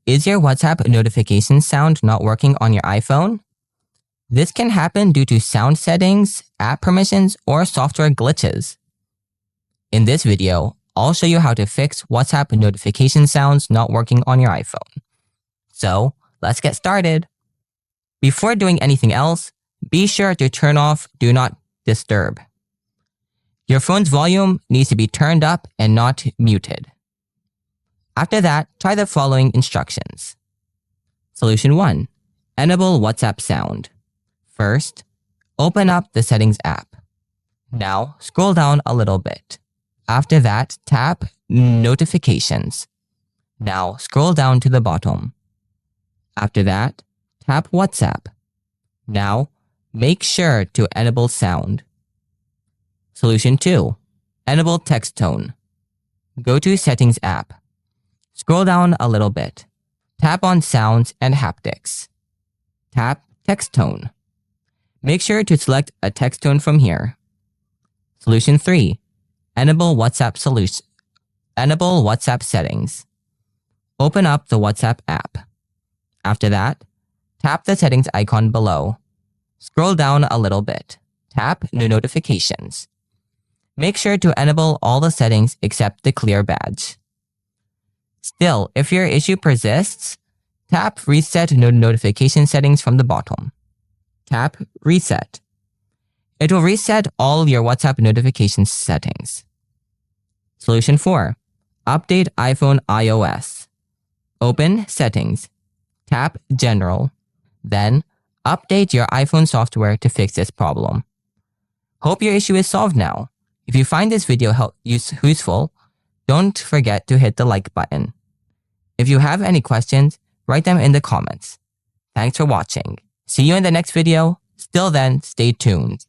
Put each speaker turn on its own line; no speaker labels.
Is your WhatsApp notification sound not working on your iPhone? This can happen due to sound settings, app permissions, or software glitches. In this video, I'll show you how to fix WhatsApp notification sounds not working on your iPhone. So, let's get started. Before doing anything else, be sure to turn off Do Not Disturb. Your phone's volume needs to be turned up and not muted. After that, try the following instructions. Solution 1. Enable WhatsApp sound. First, open up the Settings app. Now, scroll down a little bit. After that, tap Notifications. Now, scroll down to the bottom. After that, tap WhatsApp. Now, make sure to enable sound. Solution 2. Enable text tone. Go to Settings app. Scroll down a little bit. Tap on Sounds and Haptics. Tap Text Tone. Make sure to select a text tone from here. Solution 3. Enable WhatsApp settings. Open up the WhatsApp app. After that, tap the settings icon below. Scroll down a little bit. Tap New Notifications. Make sure to enable all the settings except the clear badge. Still, if your issue persists, tap Reset Notification Settings from the bottom. Tap Reset. It will reset all your WhatsApp notification settings. Solution 4. Update iPhone iOS. Open Settings. Tap General. Then, update your iPhone software to fix this problem. Hope your issue is solved now. If you find this video useful, don't forget to hit the like button. If you have any questions, write them in the comments. Thanks for watching. See you in the next video. Till then, stay tuned.